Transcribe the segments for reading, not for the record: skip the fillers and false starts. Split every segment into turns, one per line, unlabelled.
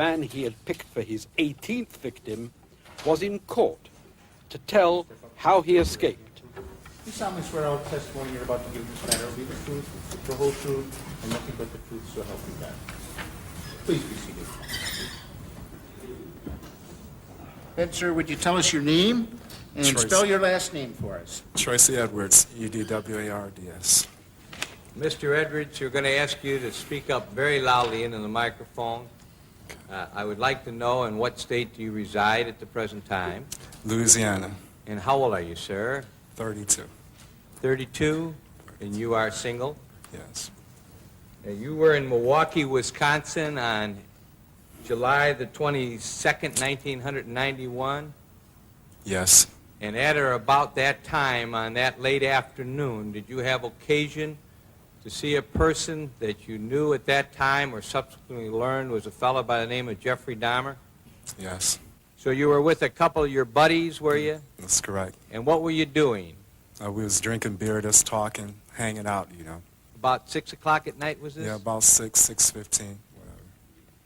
man he had picked for his 18th victim was in court to tell how he escaped.
You solemnly swear all testimony you're about to give this matter will be the truth, the whole truth, and nothing but the truth, so help you God. Please be seated. Then, sir, would you tell us your name and spell your last name for us?
Tracy Edwards, Edwards.
Mr. Edwards, you're going to ask you to speak up very loudly into the microphone. I would like to know in what state do you reside at the present time?
Louisiana.
And how old are you, sir?
32.
32? And you are single?
Yes.
You were in Milwaukee, Wisconsin on July the 22nd, 1991?
Yes.
And at or about that time, on that late afternoon, did you have occasion to see a person that you knew at that time or subsequently learned was a fellow by the name of Jeffrey Dahmer?
Yes.
So you were with a couple of your buddies, were you?
That's correct.
And what were you doing?
We was drinking beer, just talking, hanging out, you know.
About 6 o'clock at night, was this?
Yeah, about 6:15, whatever.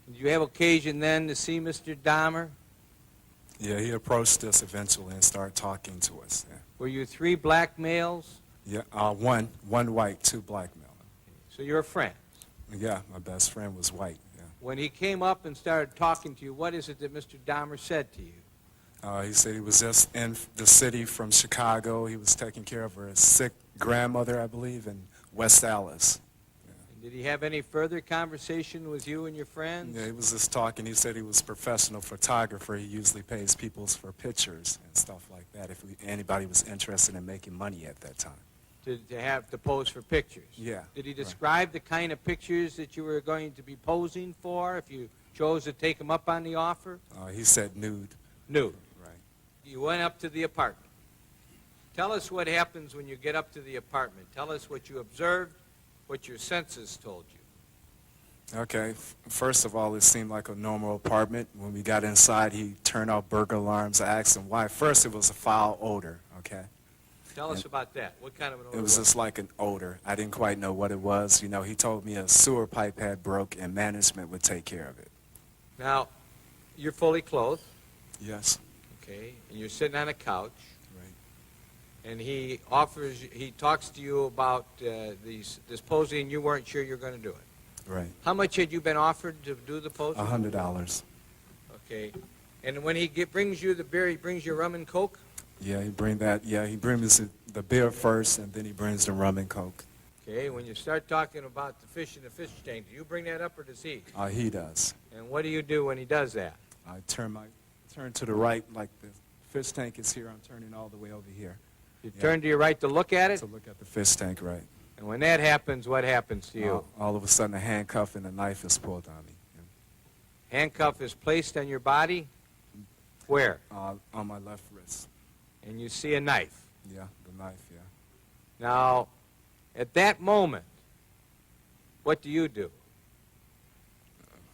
Did you have occasion then to see Mr. Dahmer?
Yeah, he approached us eventually and started talking to us. Yeah,
Were you three black males?
yeah, one white, two black male.
So you're friends.
Yeah, my best friend was white. Yeah.
When he came up and started talking to you, what is it that Mr. Dahmer said to you?
He said he was just in the city from Chicago. He was taking care of her sick grandmother, I believe, in West Allis.
And did he have any further conversation with you and your friends?
Yeah, he was just talking. He said he was a professional photographer. He usually pays people for pictures and stuff like that if anybody was interested in making money at that time.
To have to pose for pictures?
Yeah.
Did he describe the kind of pictures that you were going to be posing for if you chose to take him up on the offer?
He said nude.
Nude.
Right.
You went up to the apartment. Tell us what happens when you get up to the apartment. Tell us what you observed, what your senses told you.
Okay. First of all, it seemed like a normal apartment. When we got inside, he turned off burglar alarms. I asked him why. First, it was a foul odor, okay?
Tell us about that. What kind of an odor?
It was just like an odor. I didn't quite know what it was. You know, he told me a sewer pipe had broke and management would take care of it.
Now, you're fully clothed,
Yes.
okay, and you're sitting on a couch,
Right.
and he talks to you about this posing, and you weren't sure you're going to do it.
Right.
How much had you been offered to do the posing?
$100.
Okay. And when he brings you the beer, he brings you rum and Coke?
Yeah, he brings the beer first, and then he brings the rum and Coke.
Okay, when you start talking about the fish in the fish tank, do you bring that up or does he?
He does.
And what do you do when he does that?
I turn to the right, like the fish tank is here. I'm turning all the way over here.
You turn to your right to look at it?
To look at the fish tank, right.
And when that happens, what happens to you?
All of a sudden, a handcuff and a knife is pulled on me.
Handcuff is placed on your body? Where?
On my left wrist.
And you see a knife.
Yeah, the knife, yeah.
Now, at that moment, what do you do?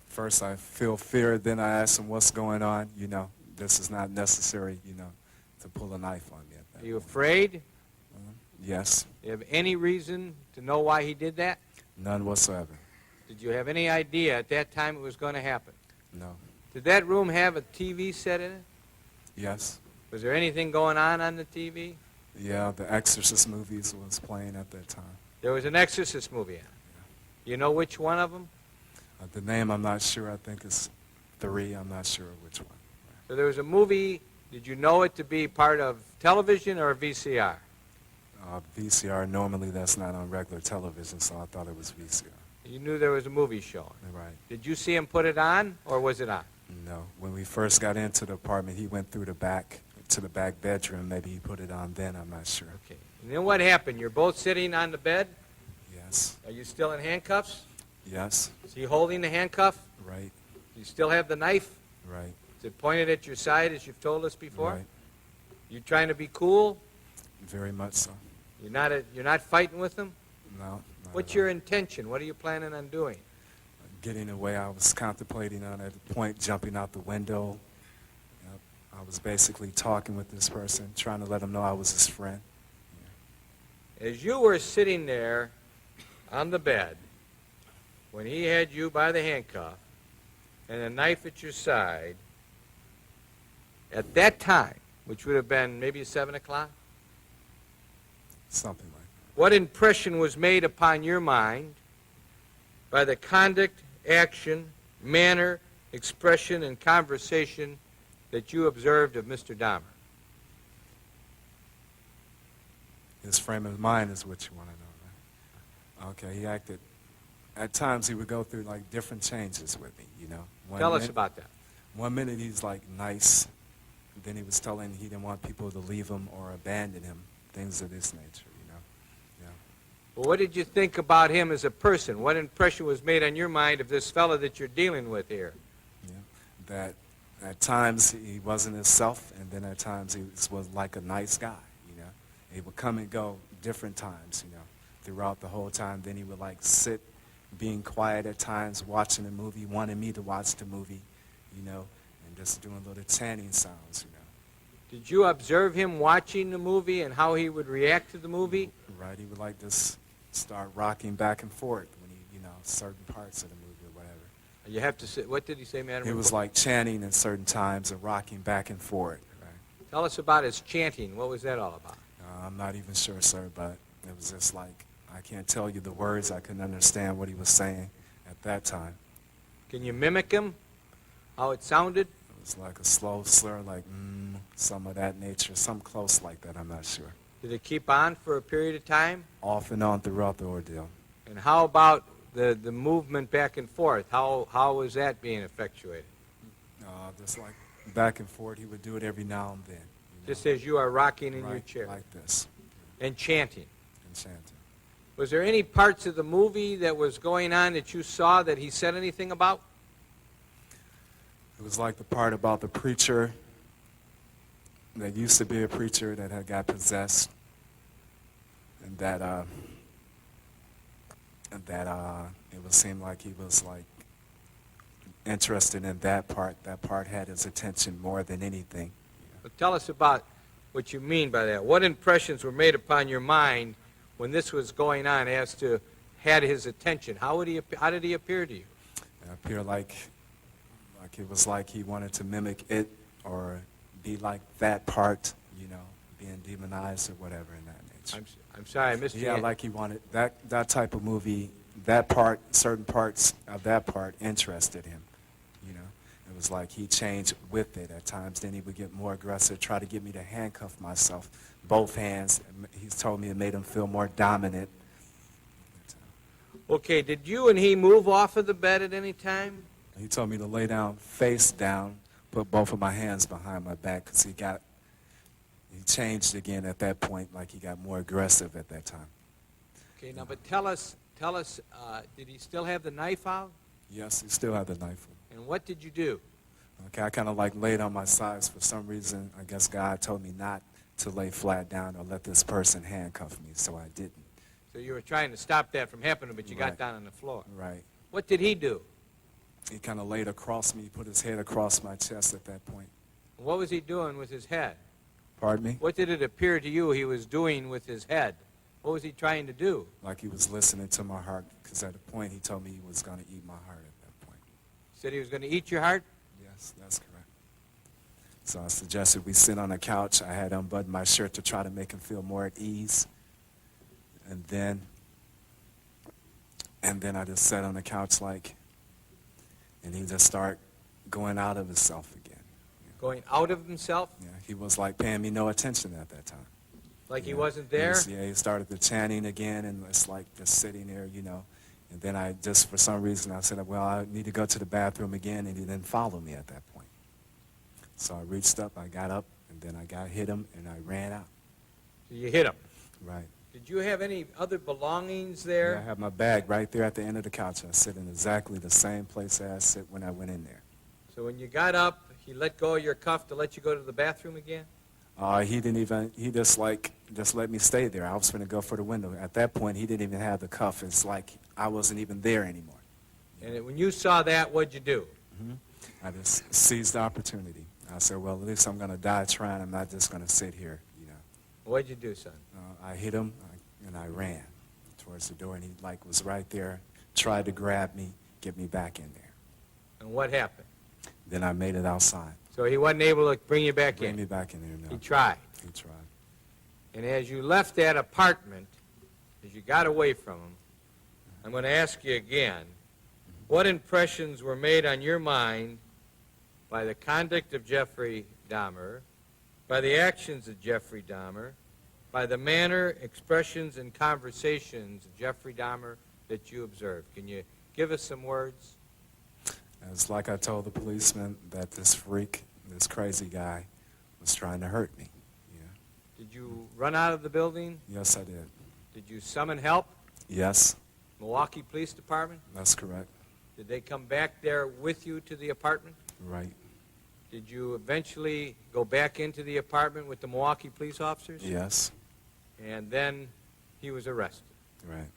First, I feel fear. Then I ask him, what's going on? You know, this is not necessary, you know, to pull a knife on me at that
Are you
moment.
afraid?
Yes.
Do you have any reason to know why he did that?
None whatsoever.
Did you have any idea at that time it was going to happen?
No.
Did that room have a TV set in it?
Yes.
Was there anything going on the TV?
Yeah, the Exorcist movies was playing at that time.
There was an Exorcist movie on. You know which one of them?
The name, I'm not sure. I think it's 3. I'm not sure which one.
So there was a movie. Did you know it to be part of television or a VCR?
VCR, normally that's not on regular television, so I thought it was VCR.
You knew there was a movie showing.
Right.
Did you see him put it on, or was it on?
No. When we first got into the apartment, he went through the back to the back bedroom. Maybe he put it on then. I'm not sure.
Okay. And then what happened? You're both sitting on the bed?
Yes.
Are you still in handcuffs?
Yes.
Is he holding the handcuff?
Right.
Do you still have the knife?
Right.
Is it pointed at your side, as you've told us before?
Right.
You trying to be cool?
Very much so.
You're not fighting with him?
No.
What's your intention? What are you planning on doing?
Getting away. I was contemplating on at the point jumping out the window. I was basically talking with this person, trying to let him know I was his friend.
As you were sitting there on the bed, when he had you by the handcuff, and a knife at your side, at that time, which would have been maybe 7 o'clock,
Something like that.
what impression was made upon your mind by the conduct, action, manner, expression, and conversation that you observed of Mr. Dahmer?
His frame of mind is what you want to know, right? Okay, he acted. At times, he would go through like different changes with me. You know.
Tell us about that.
1 minute he's like nice, then he was telling he didn't want people to leave him or abandon him, things of this nature. You know. Yeah.
Well, what did you think about him as a person? What impression was made on your mind of this fellow that you're dealing with here?
Yeah. That at times he wasn't himself, and then at times he was like a nice guy. You know. He would come and go different times. You know, throughout the whole time. Then he would like sit, being quiet at times, watching a movie, wanting me to watch the movie, you know, and just doing little chanting sounds, you know.
Did you observe him watching the movie and how he would react to the movie?
Right, he would like just start rocking back and forth when he, you know, certain parts of the movie or whatever.
You have to say, what did he say, madam?
He was like chanting in certain times and rocking back and forth, right.
Tell us about his chanting. What was that all about?
I'm not even sure, sir, but it was just like, I can't tell you the words. I couldn't understand what he was saying at that time.
Can you mimic him? How it sounded?
It was like a slow slur, like, some of that nature, some close like that, I'm not sure.
Did it keep on for a period of time?
Off and on throughout the ordeal.
And how about the movement back and forth? How was that being effectuated?
Just like back and forth, he would do it every now and then. You know?
Just as you are rocking in your
Right,
chair.
like this,
And chanting.
and chanting.
Was there any parts of the movie that was going on that you saw that he said anything about?
It was like the part about the preacher that used to be a preacher that had got possessed, and that it would seem like he was like interested in that part. That part had his attention more than anything.
But tell us about what you mean by that. What impressions were made upon your mind when this was going on as to had his attention? How did he appear to you?
It appeared like it was like he wanted to mimic it or be like that part, you know, being demonized or whatever in that nature.
I'm sorry, I missed you.
Yeah, like he wanted that type of movie, that part, certain parts of that part interested him, you know. It was like he changed with it at times. Then he would get more aggressive, try to get me to handcuff myself, both hands. He's told me it made him feel more dominant.
Okay, did you and he move off of the bed at any time?
He told me to lay down, face down, put both of my hands behind my back because he changed again at that point, like he got more aggressive at that time.
Okay, now, but tell us, did he still have the knife out?
Yes, he still had the knife.
And what did you do?
Okay, I kind of like laid on my sides for some reason. I guess God told me not to lay flat down or let this person handcuff me, so I didn't.
So you were trying to stop that from happening, but you got
Right.
down on the floor.
Right.
What did he do?
He kind of laid across me, put his head across my chest at that point.
What was he doing with his head?
Pardon me?
What did it appear to you he was doing with his head? What was he trying to do?
Like he was listening to my heart, because at a point he told me he was going to eat my heart at that point.
He said he was going to eat your heart?
Yes, that's correct. So I suggested we sit on a couch. I had unbuttoned my shirt to try to make him feel more at ease. And then I just sat on the couch and he just started going out of himself again.
Going out of himself?
Yeah, he was like paying me no attention at that time.
Like he
Yeah.
wasn't there?
He started the chanting again, and it's like just sitting there, you know. And then I just, for some reason, I said, well, I need to go to the bathroom again, and he didn't follow me at that point. So I reached up, I got up, and then I hit him, and I ran out.
So you hit him.
Right.
Did you have any other belongings
Yeah,
there?
I have my bag right there at the end of the couch. I sit in exactly the same place as I sit when I went in there.
So when you got up, he let go of your cuff to let you go to the bathroom again?
He just let me stay there. I was going to go for the window. At that point, he didn't even have the cuff. It's like I wasn't even there anymore.
And when you saw that, what'd you do?
I just seized the opportunity. I said, well, at least I'm going to die trying. I'm not just going to sit here, you know.
What'd you do, son?
I hit him, and I ran towards the door, and he was right there, tried to grab me, get me back in there.
And what happened?
Then I made it outside.
So he wasn't able to bring you back
Bring
in?
me back in here now.
He tried.
He tried.
And as you left that apartment, as you got away from him, I'm going to ask you again, what impressions were made on your mind by the conduct of Jeffrey Dahmer, by the actions of Jeffrey Dahmer, by the manner, expressions, and conversations of Jeffrey Dahmer that you observed? Can you give us some words?
It's like I told the policeman that this freak, this crazy guy, was trying to hurt me.
Did you run out of the building?
Yes, I did.
Did you summon help?
Yes,
Milwaukee Police Department?
that's correct.
Did they come back there with you to the apartment?
Right.
Did you eventually go back into the apartment with the Milwaukee police officers?
Yes.
And then he was arrested.
Right.